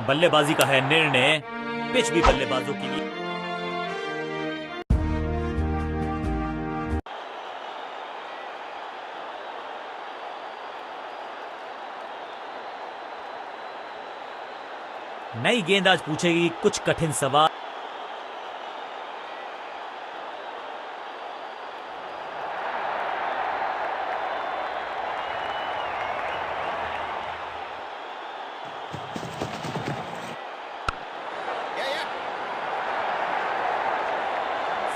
बल्लेबाजी का है निर्णय। पिच भी बल्लेबाजों के लिए। नई गेंद आज पूछेगी कुछ कठिन सवाल।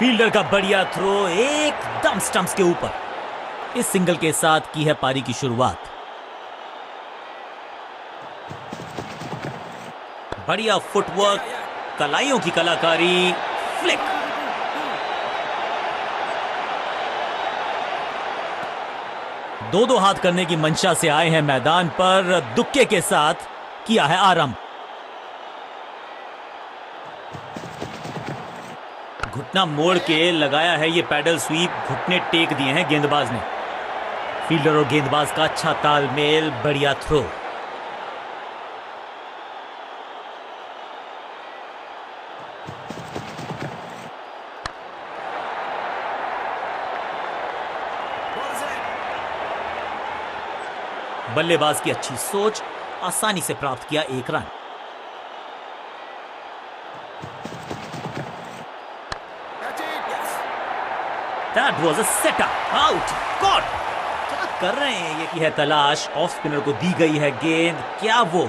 फील्डर का बढ़िया थ्रो एकदम स्टंप्स के ऊपर। इस सिंगल के साथ की है पारी की शुरुआत। बढ़िया फुटवर्क, कलाइयों की कलाकारी, फ्लिक। दो हाथ करने की मंशा से आए हैं मैदान पर, दुक्के के साथ किया है आरंभ। घुटना मोड़ के लगाया है ये पैडल स्वीप, घुटने टेक दिए हैं गेंदबाज ने। फील्डर और गेंदबाज का अच्छा तालमेल, बढ़िया थ्रो। बल्लेबाज की अच्छी सोच, आसानी से प्राप्त किया एक run. That was a setup. Out. Caught. क्या कर रहे हैं ये की है तलाश। ऑफ स्पिनर को दी गई है गेंद, क्या वो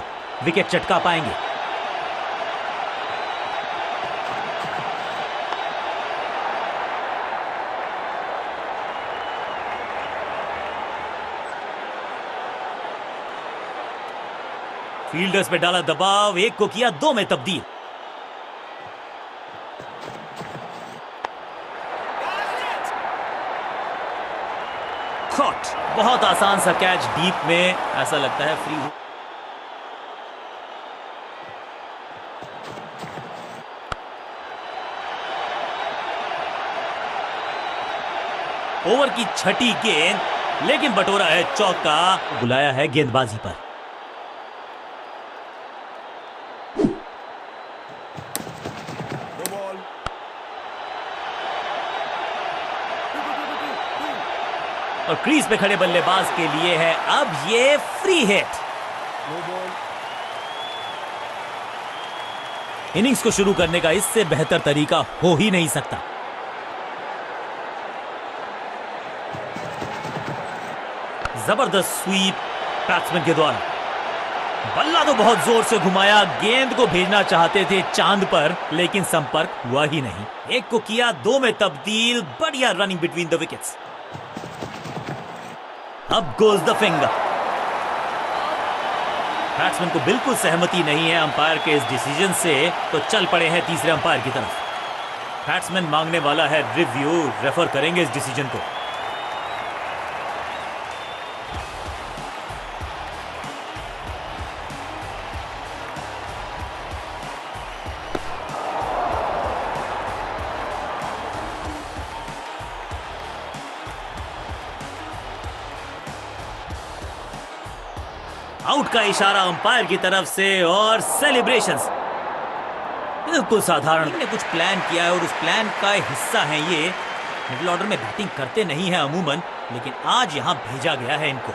विकेट चटका पाएंगे? फील्डर्स पे डाला दबाव, एक को किया दो में तब्दील। कॉट। बहुत आसान सा कैच डीप में, ऐसा लगता है फ्री। ओवर की छठी गेंद, लेकिन बटोरा है चौका। बुलाया है गेंदबाजी पर। और क्रीज पे खड़े बल्लेबाज के लिए है अब ये फ्री हिट। इनिंग्स को शुरू करने का इससे बेहतर तरीका हो ही नहीं सकता। जबरदस्त स्वीप बैट्समैन के द्वारा। बल्ला तो बहुत जोर से घुमाया, गेंद को भेजना चाहते थे चांद पर, लेकिन संपर्क हुआ ही नहीं। एक को किया दो में तब्दील। बढ़िया रनिंग बिटवीन द विकेट्स। अब गोज द फिंगर। बैट्समैन को बिल्कुल सहमति नहीं है अंपायर के इस डिसीजन से, तो चल पड़े हैं तीसरे अंपायर की तरफ। बैट्समैन मांगने वाला है रिव्यू, रेफर करेंगे इस डिसीजन को। आउट का इशारा अंपायर की तरफ से और सेलिब्रेशंस बिल्कुल साधारण। इन्होंने कुछ प्लान किया है और उस प्लान का हिस्सा है ये। मिडिल ऑर्डर में बैटिंग करते नहीं है अमूमन, लेकिन आज यहां भेजा गया है इनको।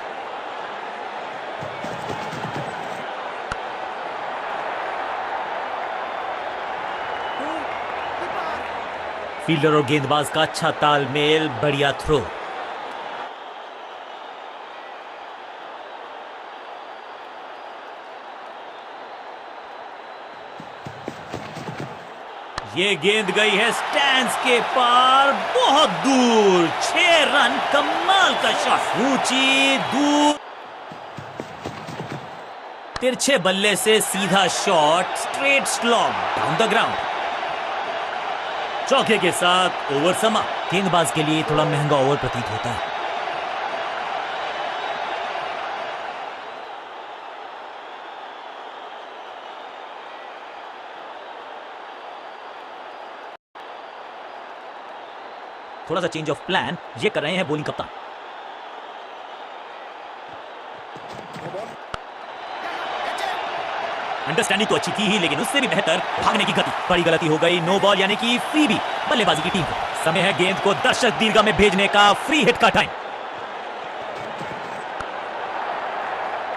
फील्डर और गेंदबाज का अच्छा तालमेल, बढ़िया थ्रो। ये गेंद गई है स्टैंड्स के पार, बहुत दूर। 6 रन, कमाल का शॉट। ऊंची, दूर, तिरछे बल्ले से सीधा shot, straight slog down the ground. चौके के साथ ओवर समाप्त। गेंदबाज के लिए थोड़ा महंगा ओवर प्रतीत होता है। थोड़ा सा चेंज ऑफ प्लान ये कर रहे हैं बॉलिंग कप्तान। अंडरस्टैंडिंग तो अच्छी की ही, लेकिन उससे भी बेहतर भागने की गति। बड़ी गलती हो गई, नो बॉल यानी कि फ्री भी बल्लेबाजी की टीम को। समय है गेंद को दर्शक दीर्घा में भेजने का, फ्री हिट का टाइम।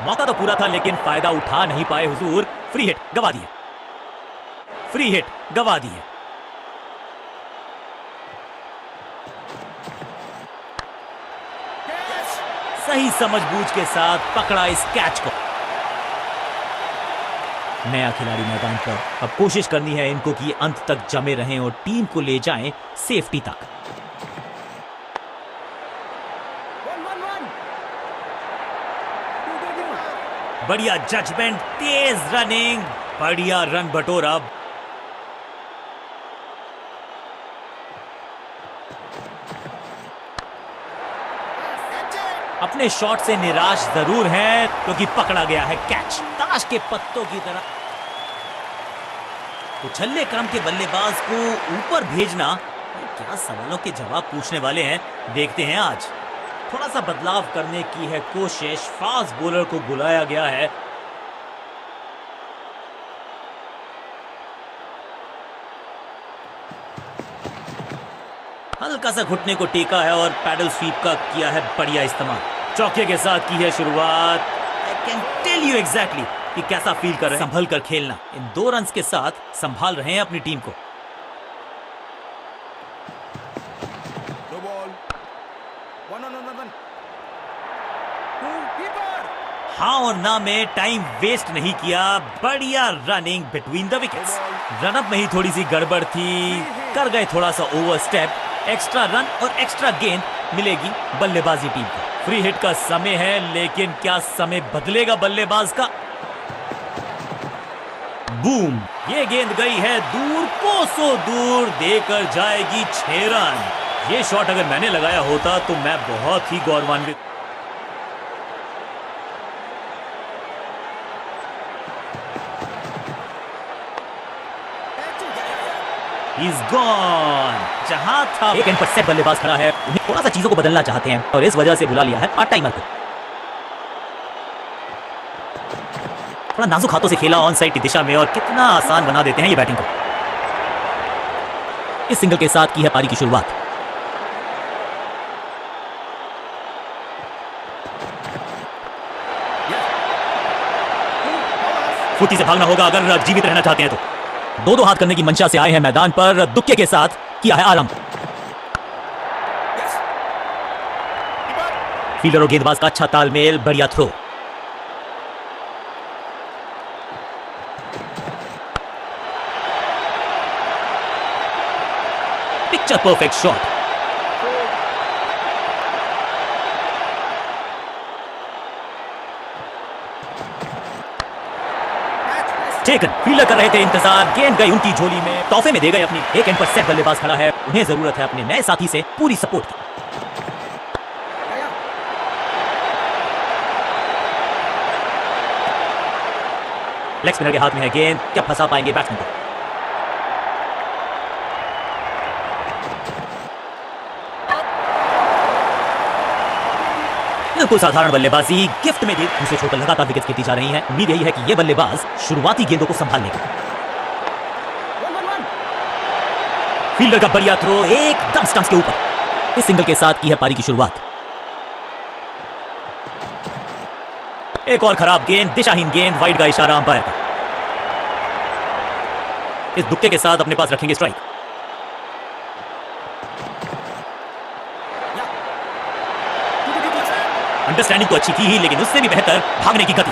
मौका तो पूरा था लेकिन फायदा उठा नहीं पाए हुजूर, फ्री हिट गवा दिए, फ्री हिट गवा दिए। सही समझबूझ के साथ पकड़ा इस कैच को। नया खिलाड़ी मैदान पर, अब कोशिश करनी है इनको कि अंत तक जमे रहें और टीम को ले जाएं सेफ्टी तक। बढ़िया जजमेंट, तेज रनिंग, बढ़िया रन बटोरा। अपने शॉट से निराश जरूर हैं क्योंकि पकड़ा गया है कैच। ताश के पत्तों की तरह उछलने क्रम के बल्लेबाज को ऊपर भेजना, क्या सवालों के जवाब पूछने वाले हैं, देखते हैं आज। थोड़ा सा बदलाव करने की है कोशिश, फास्ट बॉलर को बुलाया गया है। हल्का सा घुटने को टेका है और पैडल स्वीप का किया है बढ़िया इस्तेमाल। चौके के साथ की है शुरुआत। I can tell you exactly कि कैसा फील कर रहे हैं। संभल कर खेलना, इन 2 रन्स के साथ संभाल रहे हैं अपनी टीम को। हाँ और ना में टाइम वेस्ट नहीं किया, बढ़िया running between the wickets. Run up में ही थोड़ी सी गड़बड़ थी, कर गए थोड़ा सा ओवर स्टेप। एक्स्ट्रा रन और एक्स्ट्रा गेंद मिलेगी बल्लेबाजी टीम को। फ्री हिट का समय है, लेकिन क्या समय बदलेगा बल्लेबाज का? बूम, ये गेंद गई है दूर, कोसों दूर, देकर जाएगी 6 रन। ये शॉट अगर मैंने लगाया होता तो मैं बहुत ही गौरवान्वित। He's gone। जहां था एक एंड पर सेट बल्लेबाज खड़ा है, उन्हें थोड़ा सा चीजों को बदलना चाहते हैं और इस वजह से बुला लिया है पार्ट टाइमर को। थोड़ा नाजुक हाथों से खेला ऑन साइड की दिशा में और कितना आसान बना देते हैं ये बैटिंग को। इस सिंगल के साथ की है पारी की शुरुआत। फुर्ती से भागना होगा अगर जीवित रहना चाहते हैं तो। 2-2 हाथ करने की मंशा से आए हैं मैदान पर, दुक्के के साथ किया है आराम। फील्डर और गेंदबाज का अच्छा तालमेल, बढ़िया throw. Picture perfect shot. Taken, fielder कर रहे थे इंतजार, गेंद गई उनकी झोली में, तोहफे में दे गए अपनी। एक एंड पर सेट बल्लेबाज खड़ा है, उन्हें जरूरत है अपने नए साथी से पूरी सपोर्ट की। लेग स्पिनर के हाथ में है गेंद, क्या फंसा पाएंगे बैट्समैन को? बिल्कुल साधारण बल्लेबाजी, गिफ्ट में दी। दूसरे छोर पर लगातार विकेट गिरती जा रही हैं। उम्मीद यही है कि ये बल्लेबाज शुरुआती गेंदों को संभाल लेगा। फील्डर का बढ़िया थ्रो, एकदम स्टंप्स के ऊपर। इस सिंगल के साथ की है पारी की शुरुआत। एक और खराब गेंद, दिशाहीन गेंद, वाइड का इशारा अंपायर का। इस दुक्के के साथ अपने पास रखेंगे स्ट्राइक। अंडरस्टैंडिंग तो अच्छी की ही, लेकिन उससे भी बेहतर भागने की गति।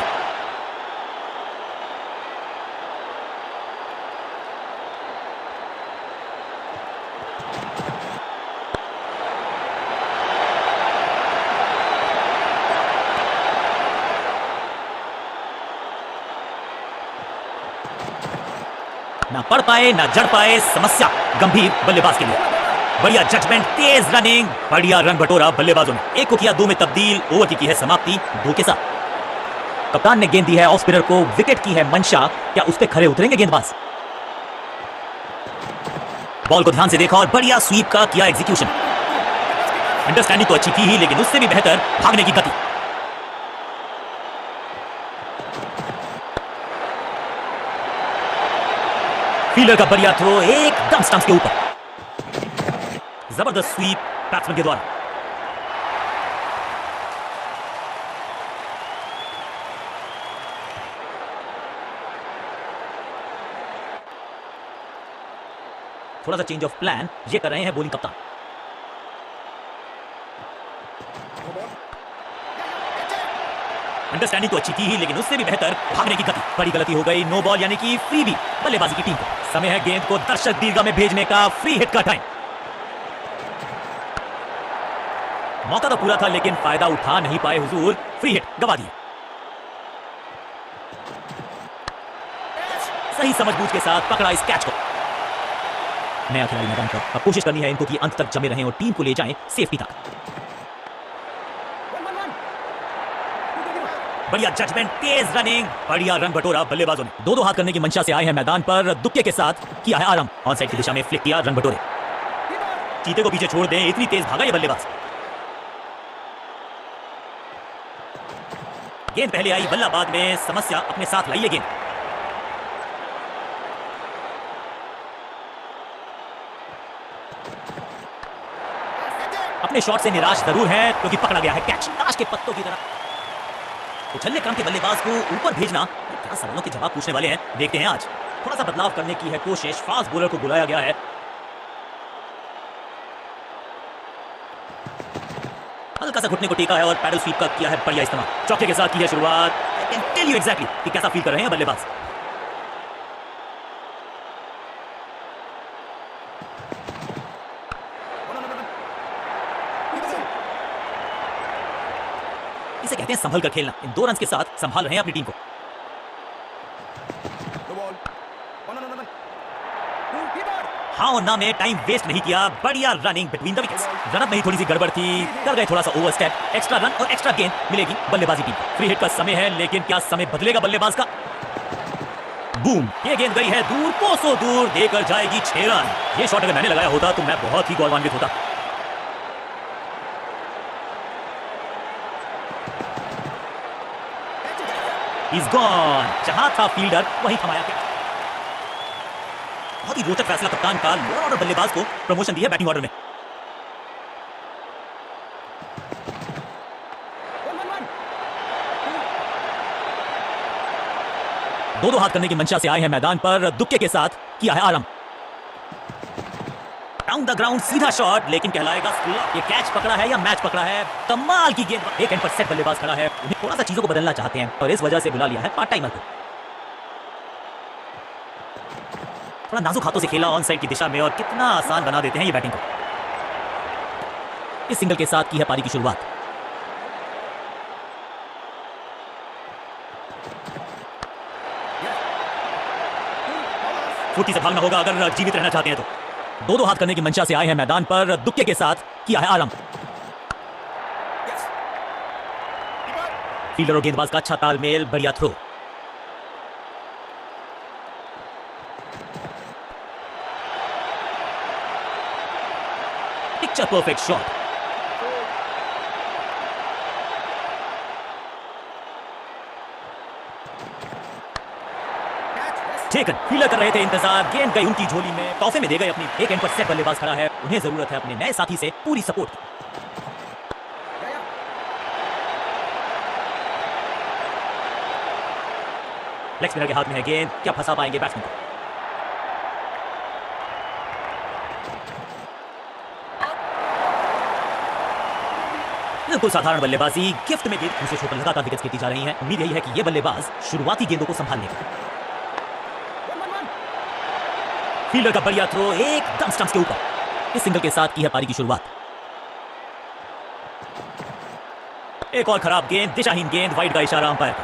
ना पढ़ पाए ना जड़ पाए, समस्या गंभीर बल्लेबाज के लिए। बढ़िया जजमेंट, तेज रनिंग, बढ़िया रन बटोरा बल्लेबाजों ने। एक को किया 2 में तब्दील, ओवर की है समाप्ति 2 के साथ। कप्तान ने गेंद दी है ऑफ स्पिनर को, विकेट की है मंशा, क्या उस पे खड़े उतरेंगे गेंदबाज? बॉल को ध्यान से देखा और बढ़िया स्वीप का किया एग्जीक्यूशन। अंडरस्टैंडिंग तो अच्छी की ही, लेकिन उससे भी बेहतर भागने की गति। फील्डर का बढ़िया थ्रो एकदम स्टंप्स के ऊपर। जबरदस्त स्वीप बैट्समैन के द्वारा। थोड़ा सा चेंज ऑफ प्लान ये कर रहे हैं बॉलिंग कप्तान। अंडरस्टैंडिंग तो अच्छी थी ही, लेकिन उससे भी बेहतर भागने की गति। बड़ी गलती हो गई, नो बॉल यानी कि फ्री भी बल्लेबाजी की टीम को। समय है गेंद को दर्शक दीर्घा में भेजने का, फ्री हिट का टाइम। मौका तो पूरा था लेकिन फायदा उठा नहीं पाए हुजूर, फ्री हिट गवा दिए। सही समझबूझ के साथ पकड़ा इस कैच को। नया खिलाड़ी मैदान पर, अब कोशिश करनी है इनको कि अंत तक जमे रहें और टीम को ले जाएं सेफ्टी तक। बढ़िया जजमेंट, तेज रनिंग, बढ़िया रन बटोरा बल्लेबाजों ने। दो हाथ करने की मंशा से आए हैं मैदान पर, दुक्के के साथ किया है आराम। ऑन साइड की दिशा में फ्लिक किया, रन बटोरे। चीते को पीछे छोड़ दें, इतनी तेज भागा ये बल्लेबाज। गेंद पहले आई, बल्ला बाद में, समस्या अपने साथ लाइए गेंद। अपने शॉट से निराश जरूर है क्योंकि पकड़ा गया है कैच ताश के पत्तों की तरह। उछलने क्रम के बल्लेबाज को ऊपर भेजना, क्या सवालों के जवाब पूछने वाले हैं, देखते हैं आज। थोड़ा सा बदलाव करने की है कोशिश, फास्ट बॉलर को बुलाया गया है। हल्का सा घुटने को टेका है और पैडल स्वीप का किया है बढ़िया इस्तेमाल। चौके के साथ की है शुरुआत। I can tell you exactly कि कैसा फील कर रहे हैं बल्लेबाज। इसे कहते हैं संभल कर खेलना। इन 2 रन के साथ संभाल रहे हैं अपनी टीम को। हाँ और ना में टाइम वेस्ट नहीं किया, बढ़िया running between the wickets. Run up में ही थोड़ी सी गड़बड़ थी, कर गए थोड़ा सा ओवर स्टेप। एक्स्ट्रा रन और एक्स्ट्रा गेंद मिलेगी बल्लेबाजी टीम को। फ्री हिट का समय है, लेकिन क्या समय बदलेगा बल्लेबाज का? बूम, ये गेंद गई है दूर, कोसों दूर, देकर जाएगी 6 रन। ये शॉट अगर मैंने लगाया होता तो मैं बहुत ही गौरवान्वित होता। He's gone। जहां था फील्डर वहीं थमाया गया। बहुत ही रोचक फैसला कप्तान का, लोअर ऑर्डर बल्लेबाज को प्रमोशन दी है बैटिंग ऑर्डर में। दो हाथ करने की मंशा से आए हैं मैदान पर, दुक्के के साथ किया है आराम। डाउन द ग्राउंड सीधा शॉट, लेकिन कहलाएगा स्लॉट। ये कैच पकड़ा है या मैच पकड़ा है? कमाल की गेंद। एक एंड पर सेट बल्लेबाज खड़ा है, उन्हें थोड़ा सा चीजों को बदलना चाहते हैं और इस वजह से बुला लिया है पार्ट टाइमर को। थोड़ा नाजुक हाथों से खेला ऑन साइड की दिशा में और कितना आसान बना देते हैं ये बैटिंग को। इस सिंगल के साथ की है पारी की शुरुआत। फुर्ती से भागना होगा अगर जीवित रहना चाहते हैं तो। दो हाथ करने की मंशा से आए हैं मैदान पर, दुक्के के साथ किया है आराम। फील्डर और गेंदबाज का अच्छा तालमेल, बढ़िया throw. Picture perfect shot. Taken, fielder कर रहे थे इंतजार, गेंद गई उनकी झोली में, तोहफे में दे गए अपनी। एक एंड पर सेट बल्लेबाज खड़ा है, उन्हें जरूरत है अपने नए साथी से पूरी सपोर्ट की। लेग स्पिनर के हाथ में है गेंद, क्या फंसा पाएंगे बैट्समैन को? बिल्कुल साधारण बल्लेबाजी, गिफ्ट में गेंद दूसरे शॉट पर लगातार विकेट्स गिरती जा रही हैं। उम्मीद यही है कि ये बल्लेबाज शुरुआती गेंदों को संभाल लेगा। फील्डर का बढ़िया थ्रो एकदम स्टंप्स के ऊपर। इस सिंगल के साथ की है पारी की शुरुआत। एक और खराब गेंद, दिशाहीन गेंद, वाइड का इशारा अंपायर का।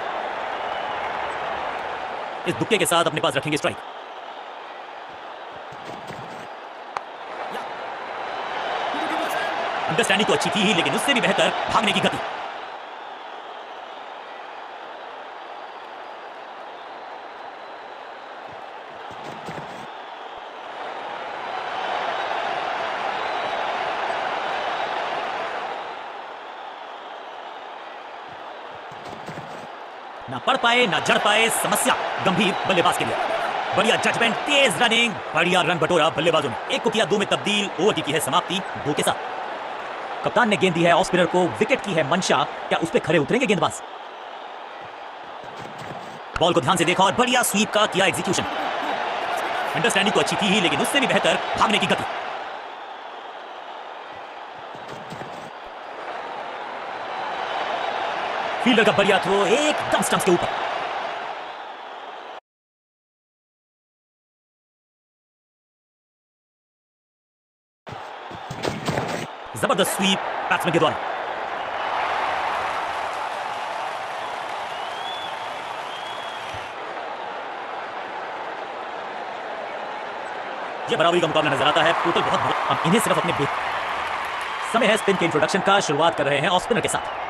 इस दुक्के के साथ अपने पास रखेंगे स्ट्राइक। अंडरस्टैंडिंग तो अच्छी थी ही, लेकिन उससे भी बेहतर भागने की गति। ना पढ़ पाए ना जड़ पाए, समस्या गंभीर बल्लेबाज के लिए। बढ़िया जजमेंट, तेज रनिंग, बढ़िया रन बटोरा बल्लेबाजों ने। एक को किया दो में तब्दील, ओवर की है समाप्ति 2 के साथ। कप्तान ने गेंद दी है ऑफ स्पिनर को, विकेट की है मंशा, क्या उस पे खड़े उतरेंगे गेंदबाज? बॉल को ध्यान से देखा और बढ़िया स्वीप का किया एग्जीक्यूशन। अंडरस्टैंडिंग तो अच्छी थी ही, लेकिन उससे भी बेहतर भागने की गति। फील्डर का बढ़िया थ्रो एकदम स्टंप्स के ऊपर। जबरदस्त स्वीप बैट्समैन के द्वारा। यह बराबरी का मुकाबला नजर आता है। टोटल बहुत अब इन्हें सिर्फ अपने समय है स्पिन के इंट्रोडक्शन का। शुरुआत कर रहे हैं ऑफ स्पिनर के साथ।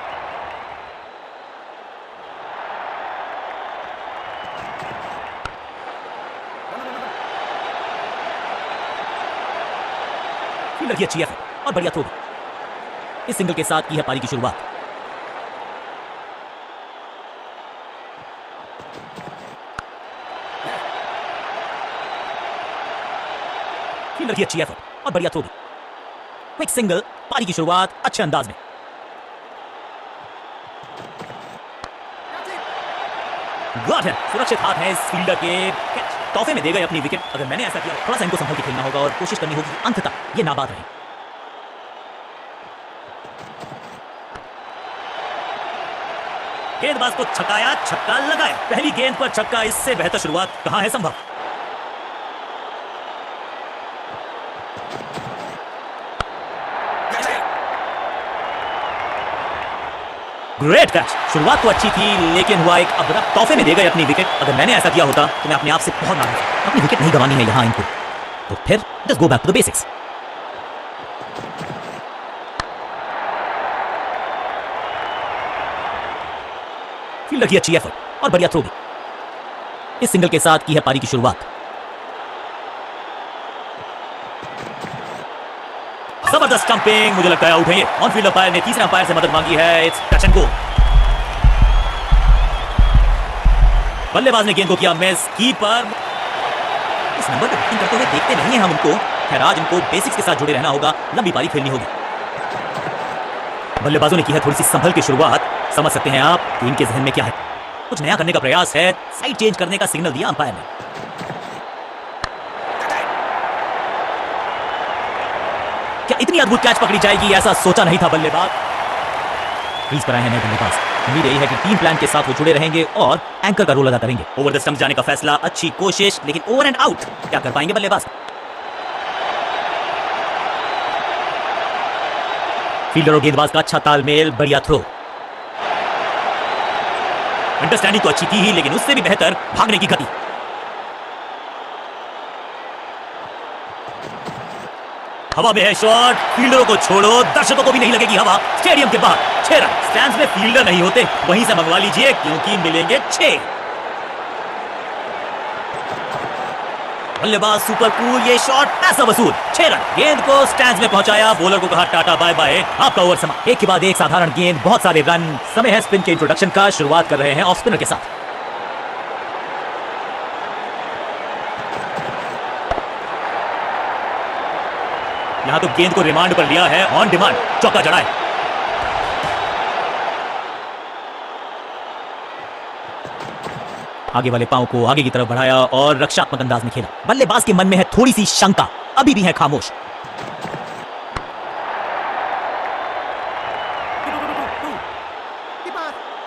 फील्डर की अच्छी एफर्ट और बढ़िया थ्रो। इस सिंगल के साथ की है पारी की शुरुआत। फील्डर की अच्छी एफर्ट और बढ़िया थ्रो। क्विक सिंगल, पारी की शुरुआत अच्छे अंदाज में। गॉट है, सुरक्षित हाथ है इस फील्डर के। तोहफे में दे गए अपनी विकेट। अगर मैंने ऐसा किया, थोड़ा सा इनको संभल के खेलना होगा और कोशिश करनी होगी अंत तक ये नाबाद रहे। गेंदबाज को छकाया, छक्का लगाया। पहली गेंद पर छक्का, इससे बेहतर शुरुआत कहां है संभव। Great catch. शुरुआत तो अच्छी थी, लेकिन हुआ एक अब्रप्ट। तोहफे में दे गए अपनी विकेट। अगर मैंने ऐसा किया होता तो मैं अपने आप से बहुत नाराज हूं। अपनी विकेट नहीं गंवानी है यहां इनको, तो फिर just go back to the basics. Fielder की अच्छी एफर्ट और बढ़िया थ्रो भी। इस सिंगल के साथ की है पारी की शुरुआत। जबरदस्त स्टंपिंग, मुझे लगता है आउट है ये। ऑन फील्ड अंपायर ने तीसरे अंपायर से मदद मांगी है। It's touch and go. बल्लेबाज ने गेंद को किया मिस। कीपर इस नंबर पर बैटिंग करते हुए देखते नहीं हैं हम उनको। खैर आज इनको बेसिक्स के साथ जुड़े रहना होगा, लंबी पारी खेलनी होगी। बल्लेबाजों ने की है थोड़ी सी संभल की शुरुआत। समझ सकते हैं आप कि इनके जहन में क्या है। कुछ नया करने का प्रयास है। साइड चेंज करने का सिग्नल दिया अंपायर ने। क्या इतनी अद्भुत कैच पकड़ी जाएगी, ऐसा सोचा नहीं था बल्लेबाज। क्रीज पर आए हैं नए बल्लेबाज। उम्मीद यही है कि टीम प्लान के साथ वो जुड़े रहेंगे और एंकर का रोल अदा करेंगे। ओवर द स्टंप जाने का फैसला, अच्छी कोशिश, लेकिन ओवर एंड आउट। क्या कर पाएंगे बल्लेबाज? फील्डर और गेंदबाज का अच्छा तालमेल, बढ़िया थ्रो। अंडरस्टैंडिंग तो अच्छी थी ही, लेकिन उससे भी बेहतर भागने की गति। हवा में है शॉट। फील्डरों को छोड़ो, दर्शकों को भी नहीं लगेगी हवा। स्टेडियम के बाहर 6 रन। स्टैंड्स में फील्डर नहीं होते, वहीं से मंगवा लीजिए, क्योंकि मिलेंगे 6। बल्लेबाज सुपर कूल, ये शॉट पैसा वसूल। 6 रन। गेंद को स्टैंड्स में पहुंचाया, बॉलर को कहा टाटा बाय बाय, आपका ओवर समाप्त। एक के बाद एक साधारण गेंद, बहुत सारे रन। समय है स्पिन के इंट्रोडक्शन का। शुरुआत कर रहे हैं ऑफ स्पिनर के साथ। यहां तो गेंद को रिमांड पर लिया है, ऑन डिमांड चौका जड़ाए। आगे वाले पांव को आगे की तरफ बढ़ाया और रक्षात्मक अंदाज में खेला। बल्लेबाज के मन में है थोड़ी सी शंका, अभी भी है खामोश।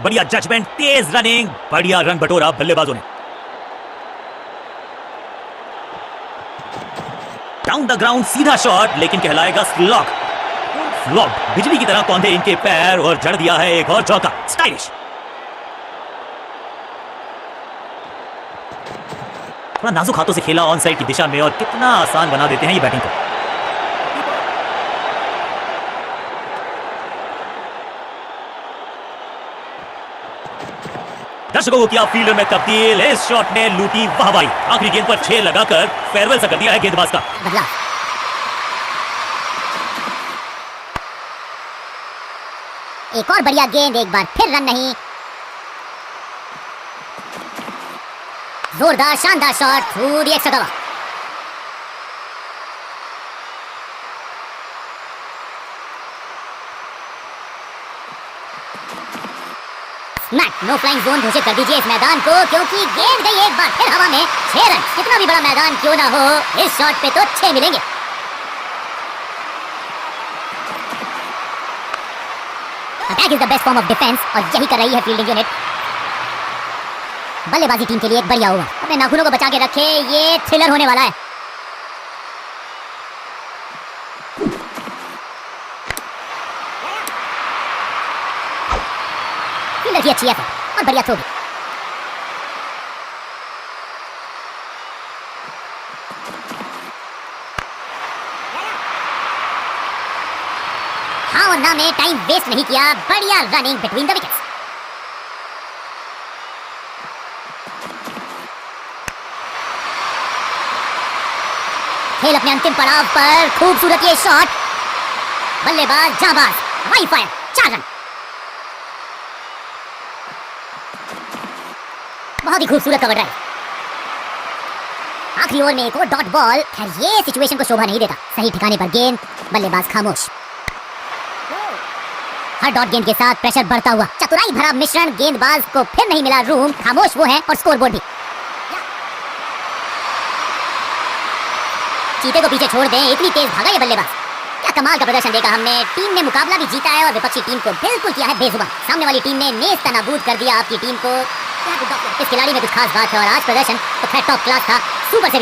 बढ़िया जजमेंट, तेज रनिंग, बढ़िया रन बटोरा बल्लेबाजों ने। डाउन द ग्राउंड सीधा शॉट, लेकिन कहलाएगा स्लॉग। स्लॉग बिजली की तरह कौंधे इनके पैर और जड़ दिया है एक और चौका। स्टाइलिश। थोड़ा नाजुक हाथों से खेला ऑन साइड की दिशा में, और कितना आसान बना देते हैं ये बैटिंग को। दर्शकों को किया फील्डर में तब्दील। इस शॉट ने लूटी वाहवाही। आखिरी गेंद पर 6 लगाकर फेयरवेल सा कर दिया है गेंदबाज का। एक और बढ़िया गेंद, एक बार फिर रन नहीं। जोरदार शानदार shot through the extra cover. Matt no flying zone घोषित कर दीजिए इस मैदान को, क्योंकि गेंद गई एक बार फिर हवा में। 6 रन, कितना भी बड़ा मैदान क्यों ना हो, इस शॉट पे तो 6 मिलेंगे। Attack is the best form of defence और यही कर रही है फील्डिंग यूनिट। बल्लेबाजी टीम के लिए एक बढ़िया ओवर। अपने नाखूनों को बचा के रखे, ये थ्रिलर होने वाला है। फील्डर की अच्छी एफर्ट और बढ़िया थ्रो भी। हाँ और ना में टाइम वेस्ट नहीं किया, बढ़िया रनिंग बिटवीन द विकेट्स। खेल अपने अंतिम पड़ाव पर, खूबसूरत ये शॉट, बल्लेबाज जाबाज, वाइड फायर, 4 रन। बहुत ही खूबसूरत कवर ड्राइव। आखिरी ओवर में एक और डॉट बॉल। खैर ये सिचुएशन को शोभा नहीं देता। सही ठिकाने पर गेंद, बल्लेबाज खामोश। हर डॉट गेंद के साथ प्रेशर बढ़ता हुआ, चतुराई भरा मिश्रण। गेंदबाज को फिर नहीं मिला रूम, खामोश वो है और स्कोरबोर्ड भी। चीते को पीछे छोड़ दें, इतनी तेज भागा ये बल्लेबाज। क्या कमाल का प्रदर्शन देखा हमने। टीम ने मुकाबला भी जीता है और विपक्षी टीम को बिल्कुल किया है बेजुबान। सामने वाली टीम ने नेस्त नाबूद कर दिया आपकी टीम को। इस खिलाड़ी में कुछ खास बात है और आज प्रदर्शन तो खैर टॉप क्लास था। सुपर से